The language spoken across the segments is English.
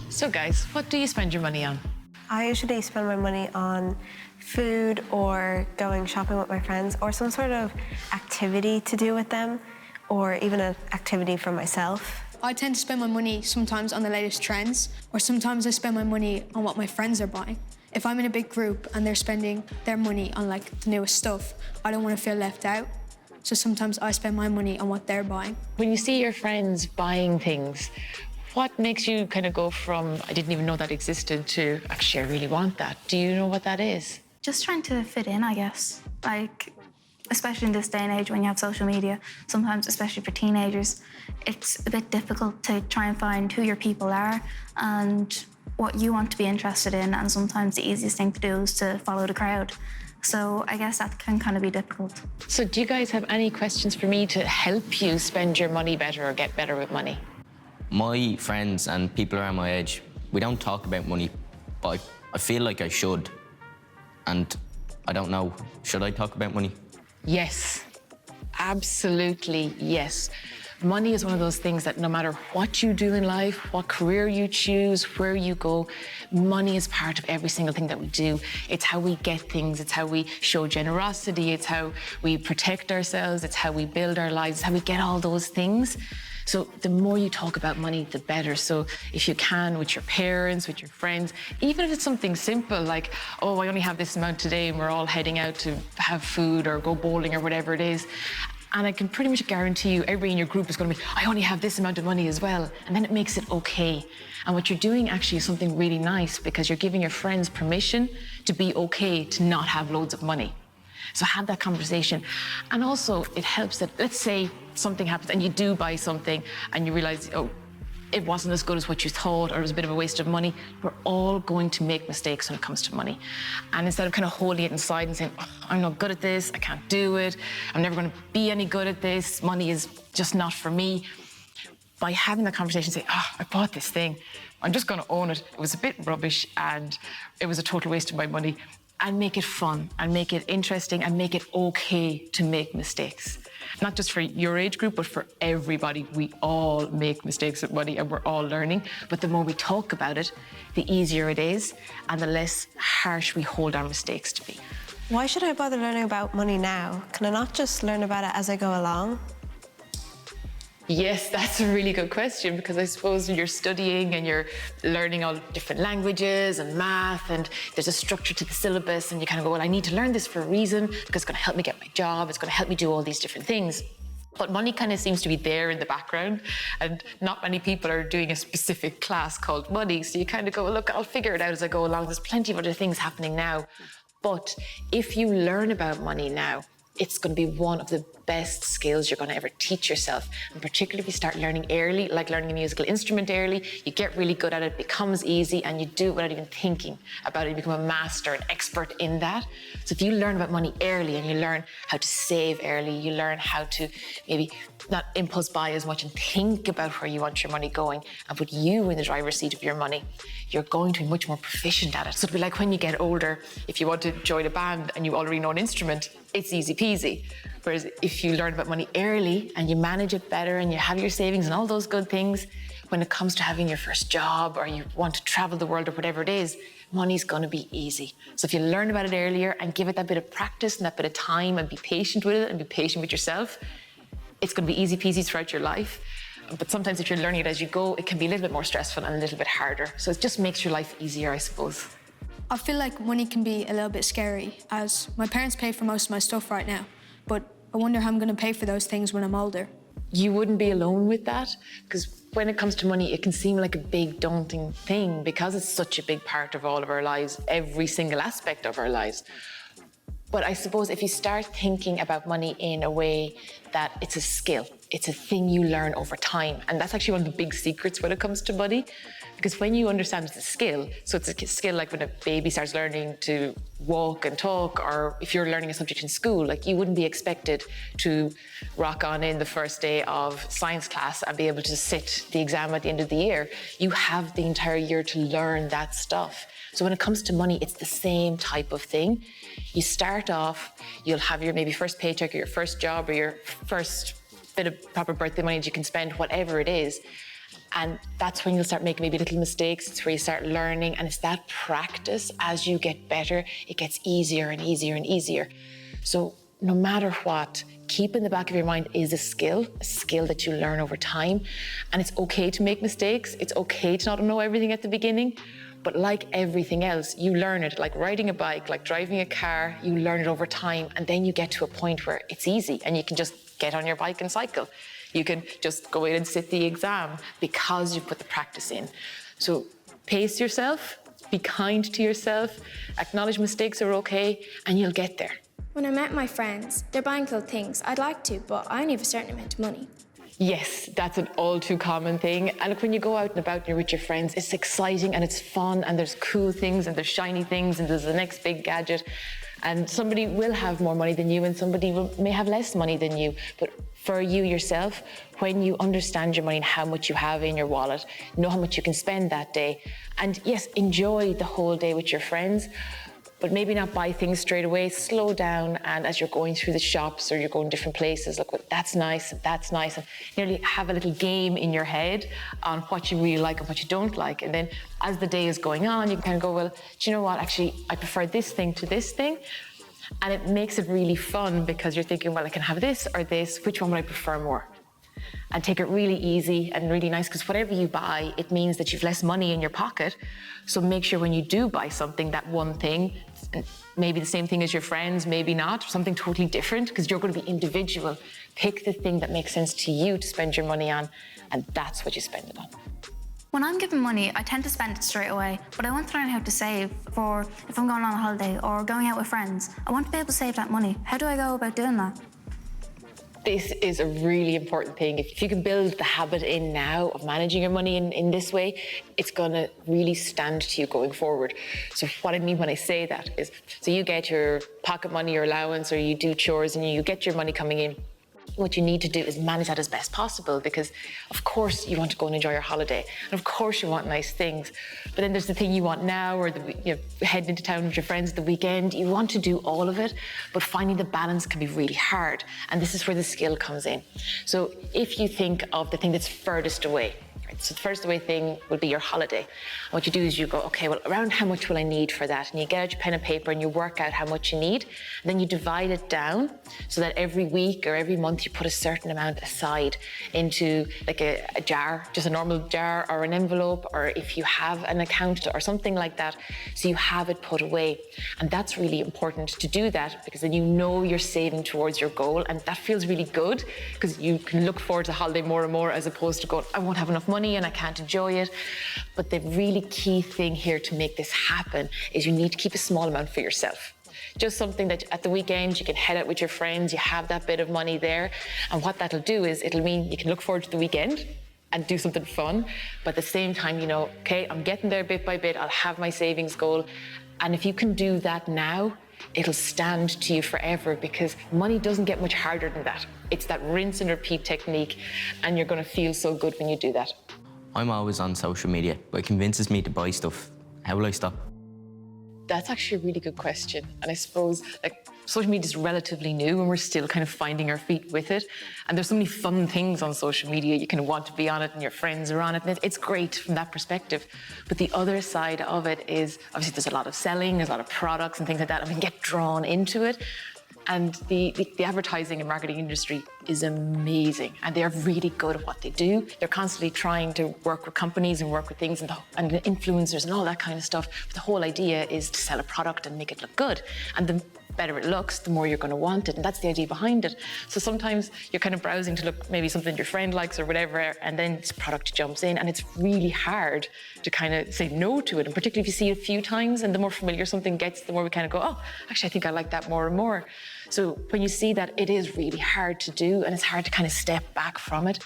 So guys, what do you spend your money on? I usually spend my money on food or going shopping with my friends or some sort of activity to do with them or even an activity for myself. I tend to spend my money sometimes on the latest trends, or sometimes I spend my money on what my friends are buying. If I'm in a big group and they're spending their money on like the newest stuff, I don't want to feel left out. So sometimes I spend my money on what they're buying. When you see your friends buying things, what makes you kind of go from, I didn't even know that existed, to, actually, I really want that? Do you know what that is? Just trying to fit in, I guess. Like, especially in this day and age when you have social media, sometimes, especially for teenagers, it's a bit difficult to try and find who your people are and what you want to be interested in, and sometimes the easiest thing to do is to follow the crowd. So I guess that can kind of be difficult. So do you guys have any questions for me to help you spend your money better or get better with money? My friends and people around my age, we don't talk about money, but I feel like I should. And I don't know, should I talk about money? Yes, absolutely yes. Money is one of those things that no matter what you do in life, what career you choose, where you go, money is part of every single thing that we do. It's how we get things, it's how we show generosity, it's how we protect ourselves, it's how we build our lives, it's how we get all those things. So the more you talk about money, the better. So if you can, with your parents, with your friends, even if it's something simple like, oh, I only have this amount today and we're all heading out to have food or go bowling or whatever it is. And I can pretty much guarantee you everybody in your group is going to be, I only have this amount of money as well. And then it makes it okay. And what you're doing actually is something really nice, because you're giving your friends permission to be okay to not have loads of money. So have that conversation. And also it helps that, let's say something happens and you do buy something and you realize, oh, it wasn't as good as what you thought, or it was a bit of a waste of money. We're all going to make mistakes when it comes to money. And instead of kind of holding it inside and saying, oh, I'm not good at this, I can't do it, I'm never going to be any good at this, money is just not for me. By having that conversation, say, oh, I bought this thing, I'm just going to own it. It was a bit rubbish and it was a total waste of my money. And make it fun and make it interesting and make it okay to make mistakes. Not just for your age group, but for everybody. We all make mistakes with money and we're all learning. But the more we talk about it, the easier it is and the less harsh we hold our mistakes to be. Why should I bother learning about money now? Can I not just learn about it as I go along? Yes, that's a really good question, because I suppose you're studying and you're learning all different languages and math, and there's a structure to the syllabus, and you kind of go, well, I need to learn this for a reason because it's going to help me get my job, it's going to help me do all these different things. But money kind of seems to be there in the background, and not many people are doing a specific class called money. So you kind of go, well, look, I'll figure it out as I go along. There's plenty of other things happening now. But if you learn about money now, it's going to be one of the best skills you're going to ever teach yourself. And particularly if you start learning early, like learning a musical instrument early, you get really good at it, becomes easy, and you do it without even thinking about it. You become a master, an expert in that. So if you learn about money early and you learn how to save early, you learn how to maybe not impulse buy as much and think about where you want your money going and put you in the driver's seat of your money, you're going to be much more proficient at it. So it'll be like when you get older, if you want to join a band and you already know an instrument, it's easy peasy. Whereas if you learn about money early and you manage it better and you have your savings and all those good things, when it comes to having your first job or you want to travel the world or whatever it is, money's going to be easy. So if you learn about it earlier and give it that bit of practice and that bit of time and be patient with it and be patient with yourself, it's going to be easy peasy throughout your life. But sometimes if you're learning it as you go, it can be a little bit more stressful and a little bit harder. So it just makes your life easier, I suppose. I feel like money can be a little bit scary, as my parents pay for most of my stuff right now, but I wonder how I'm going to pay for those things when I'm older. You wouldn't be alone with that, because when it comes to money, it can seem like a big daunting thing because it's such a big part of all of our lives, every single aspect of our lives. But I suppose if you start thinking about money in a way that it's a skill, it's a thing you learn over time. And that's actually one of the big secrets when it comes to money. Because when you understand it's a skill, so it's a skill like when a baby starts learning to walk and talk, or if you're learning a subject in school, like you wouldn't be expected to rock on in the first day of science class and be able to sit the exam at the end of the year. You have the entire year to learn that stuff. So when it comes to money, it's the same type of thing. You start off, you'll have your maybe first paycheck or your first job or your first bit of proper birthday money that you can spend, whatever it is. And that's when you'll start making maybe little mistakes. It's where you start learning. And it's that practice. As you get better, it gets easier and easier and easier. So no matter what, keep in the back of your mind is a skill that you learn over time. And it's okay to make mistakes. It's okay to not know everything at the beginning. But like everything else, you learn it, like riding a bike, like driving a car, you learn it over time. And then you get to a point where it's easy and you can just get on your bike and cycle. You can just go in and sit the exam because you've put the practice in. So pace yourself, be kind to yourself, acknowledge mistakes are okay, and you'll get there. When I met my friends, they're buying cool things. I'd like to, but I only have a certain amount of money. Yes, that's an all too common thing. And when you go out and about and you're with your friends, it's exciting and it's fun and there's cool things and there's shiny things and there's the next big gadget. And somebody will have more money than you and somebody may have less money than you. But for you yourself, when you understand your money and how much you have in your wallet, know how much you can spend that day. And yes, enjoy the whole day with your friends, but maybe not buy things straight away. Slow down, and as you're going through the shops or you're going different places, look, that's nice, and nearly have a little game in your head on what you really like and what you don't like. And then as the day is going on, you can kind of go, well, do you know what? Actually, I prefer this thing to this thing. And it makes it really fun because you're thinking, well, I can have this or this. Which one would I prefer more? And take it really easy and really nice, because whatever you buy, it means that you've less money in your pocket. So make sure when you do buy something, that one thing, maybe the same thing as your friends, maybe not, something totally different, because you're going to be individual. Pick the thing that makes sense to you to spend your money on, and that's what you spend it on. When I'm given money, I tend to spend it straight away, but I want to learn how to save for if I'm going on a holiday or going out with friends. I want to be able to save that money. How do I go about doing that? This is a really important thing. If you can build the habit in now of managing your money in this way, it's gonna really stand to you going forward. So what I mean when I say that is, so you get your pocket money or allowance, or you do chores and you get your money coming in. What you need to do is manage that as best possible, because of course you want to go and enjoy your holiday, and of course you want nice things, but then there's the thing you want now, or heading into town with your friends at the weekend. You want to do all of it, but finding the balance can be really hard, and this is where the skill comes in. So if you think of the thing that's furthest away, so the first away thing would be your holiday. And what you do is you go, okay, well, around how much will I need for that? And you get out your pen and paper and you work out how much you need. And then you divide it down so that every week or every month you put a certain amount aside into like a jar, just a normal jar or an envelope, or if you have an account or something like that, so you have it put away. And that's really important to do that, because then you know you're saving towards your goal, and that feels really good because you can look forward to holiday more and more, as opposed to going, I won't have enough money and I can't enjoy it. But the really key thing here to make this happen is you need to keep a small amount for yourself. Just something that at the weekend you can head out with your friends, you have that bit of money there. And what that'll do is it'll mean you can look forward to the weekend and do something fun. But at the same time, you know, okay, I'm getting there bit by bit, I'll have my savings goal. And if you can do that now, it'll stand to you forever, because money doesn't get much harder than that. It's that rinse and repeat technique, and you're going to feel so good when you do that. I'm always on social media, but it convinces me to buy stuff. How will I stop? That's actually a really good question. And I suppose like social media is relatively new and we're still kind of finding our feet with it. And there's so many fun things on social media. You kind of want to be on it and your friends are on it. And it's great from that perspective. But the other side of it is obviously there's a lot of selling, there's a lot of products and things like that. And we can get drawn into it. And the advertising and marketing industry is amazing, and they're really good at what they do. They're constantly trying to work with companies and work with things and influencers and all that kind of stuff. But the whole idea is to sell a product and make it look good. And the better it looks, the more you're going to want it. And that's the idea behind it. So sometimes you're kind of browsing to look maybe something your friend likes or whatever, and then this product jumps in, and it's really hard to kind of say no to it. And particularly if you see it a few times, and the more familiar something gets, the more we kind of go, oh, actually, I think I like that more and more. So when you see that, it is really hard to do, and it's hard to kind of step back from it.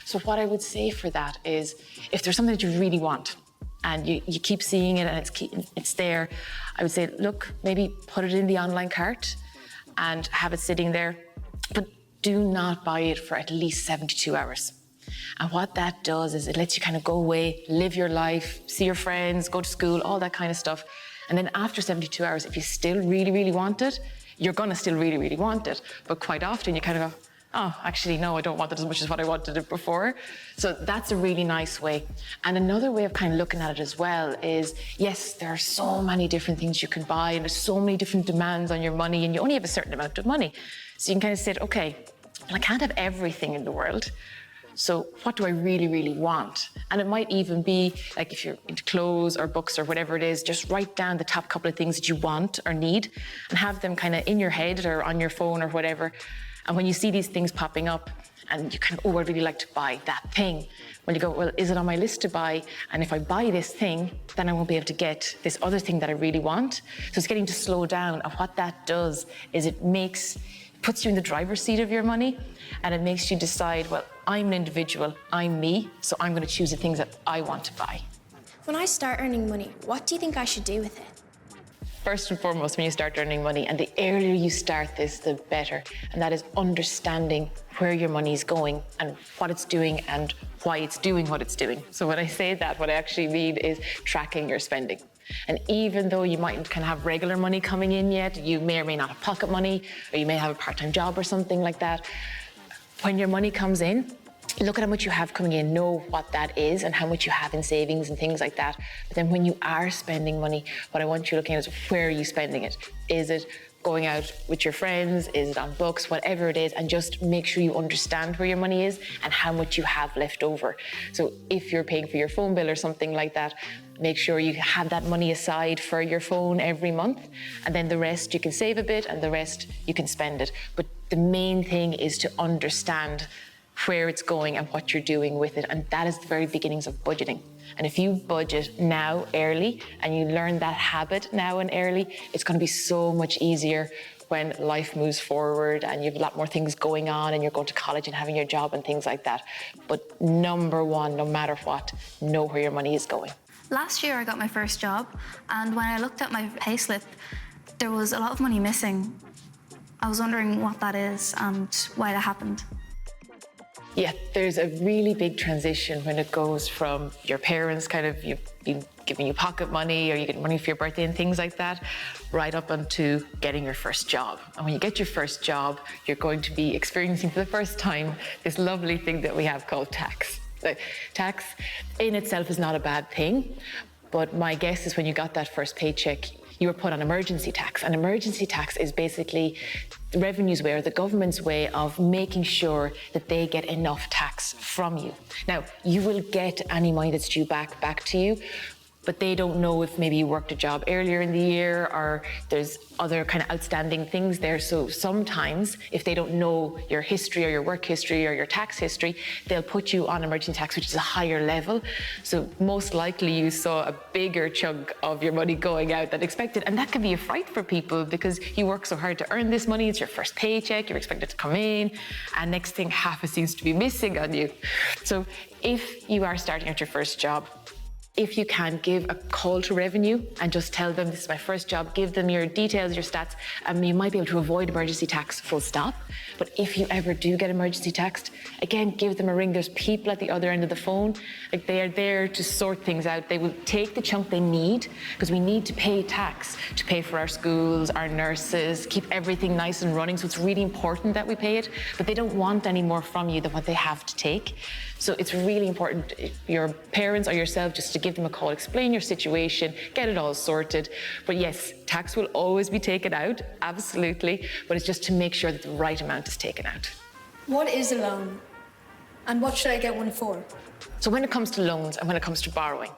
So what I would say for that is, if there's something that you really want, and you keep seeing it and it's there, I would say, look, maybe put it in the online cart and have it sitting there, but do not buy it for at least 72 hours. And what that does is it lets you kind of go away, live your life, see your friends, go to school, all that kind of stuff. And then after 72 hours, if you still really, really want it, you're gonna still really, really want it. But quite often you kind of go, oh, actually, no, I don't want it as much as what I wanted it before. So that's a really nice way. And another way of kind of looking at it as well is, yes, there are so many different things you can buy and there's so many different demands on your money and you only have a certain amount of money. So you can kind of say, okay, well, I can't have everything in the world. So what do I really, really want? And it might even be like if you're into clothes or books or whatever it is, just write down the top couple of things that you want or need and have them kind of in your head or on your phone or whatever. And when you see these things popping up and you kind of, oh, I'd really like to buy that thing. Well, you go, well, is it on my list to buy? And if I buy this thing, then I won't be able to get this other thing that I really want. So it's getting to slow down. And what that does is it puts you in the driver's seat of your money and it makes you decide, well, I'm an individual, I'm me, so I'm going to choose the things that I want to buy. When I start earning money, what do you think I should do with it? First and foremost, when you start earning money, and the earlier you start this, the better, and that is understanding where your money is going and what it's doing and why it's doing what it's doing. So when I say that, what I actually mean is tracking your spending. And even though you mightn't kind of have regular money coming in yet, you may or may not have pocket money, or you may have a part-time job or something like that. When your money comes in, look at how much you have coming in, know what that is and how much you have in savings and things like that. But then when you are spending money, what I want you looking at is where are you spending it? Is it going out with your friends? Is it on books? Whatever it is, and just make sure you understand where your money is and how much you have left over. So if you're paying for your phone bill or something like that, make sure you have that money aside for your phone every month, and then the rest you can save a bit and the rest you can spend it. But the main thing is to understand where it's going and what you're doing with it. And that is the very beginnings of budgeting. And if you budget now early and you learn that habit now and early, it's going to be so much easier when life moves forward and you have a lot more things going on and you're going to college and having your job and things like that. But number one, no matter what, know where your money is going. Last year I got my first job, and when I looked at my payslip, there was a lot of money missing. I was wondering what that is and why that happened. Yeah, there's a really big transition when it goes from your parents kind of giving you pocket money or you get money for your birthday and things like that, right up onto getting your first job. And when you get your first job, you're going to be experiencing for the first time this lovely thing that we have called tax. Tax in itself is not a bad thing, but my guess is when you got that first paycheck, you were put on emergency tax. And emergency tax is basically the revenue's way or the government's way of making sure that they get enough tax from you. Now, you will get any money that's due back to you, but they don't know if maybe you worked a job earlier in the year or there's other kind of outstanding things there. So sometimes if they don't know your history or your work history or your tax history, they'll put you on emergency tax, which is a higher level. So most likely you saw a bigger chunk of your money going out than expected. And that can be a fright for people because you work so hard to earn this money. It's your first paycheck, you're expected to come in, and next thing, half it seems to be missing on you. So if you are starting at your first job, if you can, give a call to revenue and just tell them, this is my first job, give them your details, your stats, and you might be able to avoid emergency tax full stop. But if you ever do get emergency taxed, again, give them a ring. There's people at the other end of the phone. Like, they are there to sort things out. They will take the chunk they need, because we need to pay tax to pay for our schools, our nurses, keep everything nice and running. So it's really important that we pay it, but they don't want any more from you than what they have to take. So it's really important, your parents or yourself, just to give them a call, explain your situation, get it all sorted. But yes, tax will always be taken out, absolutely, but it's just to make sure that the right amount is taken out. What is a loan? And what should I get one for? So when it comes to loans and when it comes to borrowing,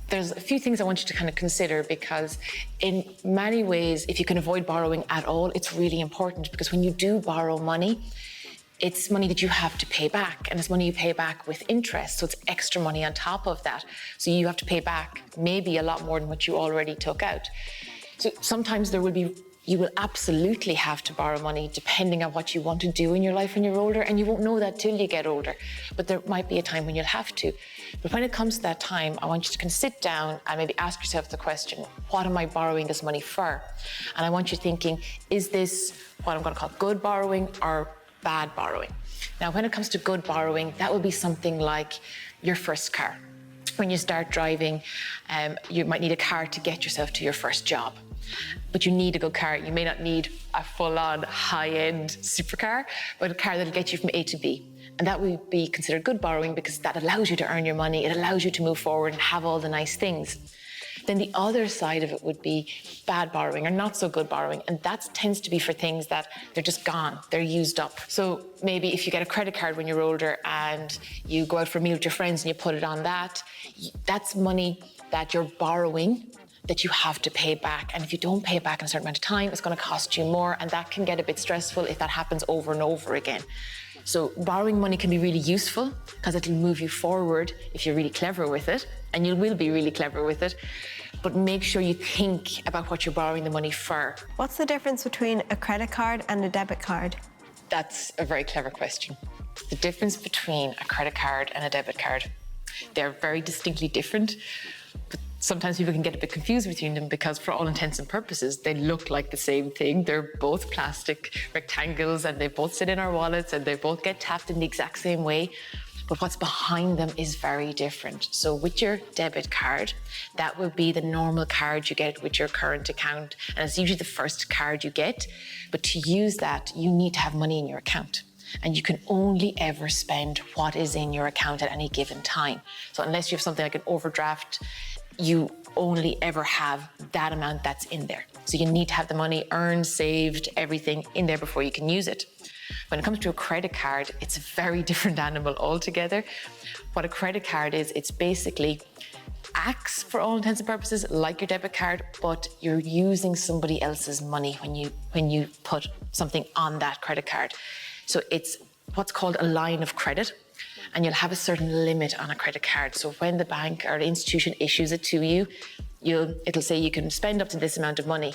there's a few things I want you to kind of consider, because in many ways, if you can avoid borrowing at all, it's really important, because when you do borrow money, it's money that you have to pay back, and it's money you pay back with interest, so it's extra money on top of that. So you have to pay back maybe a lot more than what you already took out. So sometimes you will absolutely have to borrow money depending on what you want to do in your life when you're older, and you won't know that till you get older. But there might be a time when you'll have to. But when it comes to that time, I want you to kind of sit down and maybe ask yourself the question, what am I borrowing this money for? And I want you thinking, is this what I'm going to call good borrowing or bad borrowing? Now, when it comes to good borrowing, that would be something like your first car. When you start driving, you might need a car to get yourself to your first job. But you need a good car. You may not need a full-on high-end supercar, but a car that'll get you from A to B. And that would be considered good borrowing because that allows you to earn your money. It allows you to move forward and have all the nice things. Then the other side of it would be bad borrowing or not so good borrowing. And that tends to be for things that they're just gone, they're used up. So maybe if you get a credit card when you're older and you go out for a meal with your friends and you put it on that, that's money that you're borrowing that you have to pay back. And if you don't pay it back in a certain amount of time, it's going to cost you more. And that can get a bit stressful if that happens over and over again. So borrowing money can be really useful because it'll move you forward if you're really clever with it, and you will be really clever with it. But make sure you think about what you're borrowing the money for. What's the difference between a credit card and a debit card? That's a very clever question. The difference between a credit card and a debit card, they're very distinctly different. But sometimes people can get a bit confused between them because for all intents and purposes, they look like the same thing. They're both plastic rectangles and they both sit in our wallets and they both get tapped in the exact same way. But what's behind them is very different. So with your debit card, that would be the normal card you get with your current account. And it's usually the first card you get. But to use that, you need to have money in your account. And you can only ever spend what is in your account at any given time. So unless you have something like an overdraft, you only ever have that amount that's in there. So you need to have the money earned, saved, everything in there before you can use it. When it comes to a credit card, it's a very different animal altogether. What a credit card is, it's basically acts for all intents and purposes like your debit card, but you're using somebody else's money when you put something on that credit card. So it's what's called a line of credit, and you'll have a certain limit on a credit card. So when the bank or the institution issues it to you, it'll say you can spend up to this amount of money.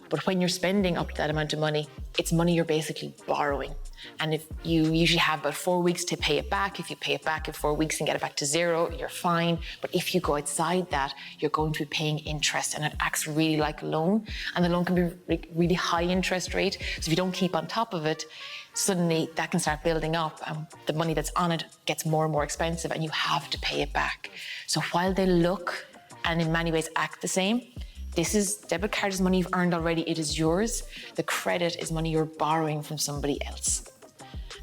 But when you're spending up to that amount of money, it's money you're basically borrowing. And if you usually have about 4 weeks to pay it back, if you pay it back in 4 weeks and get it back to zero, you're fine. But if you go outside that, you're going to be paying interest, and it acts really like a loan. And the loan can be really high interest rate. So if you don't keep on top of it, suddenly that can start building up and the money that's on it gets more and more expensive and you have to pay it back. So while they look and in many ways act the same, debit card is money you've earned already, it is yours. The credit is money you're borrowing from somebody else.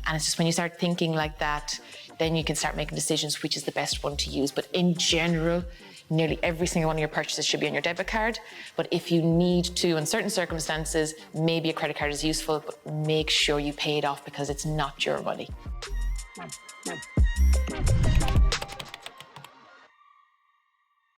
And it's just when you start thinking like that, then you can start making decisions which is the best one to use. But in general, nearly every single one of your purchases should be on your debit card. But if you need to, in certain circumstances, maybe a credit card is useful, but make sure you pay it off because it's not your money.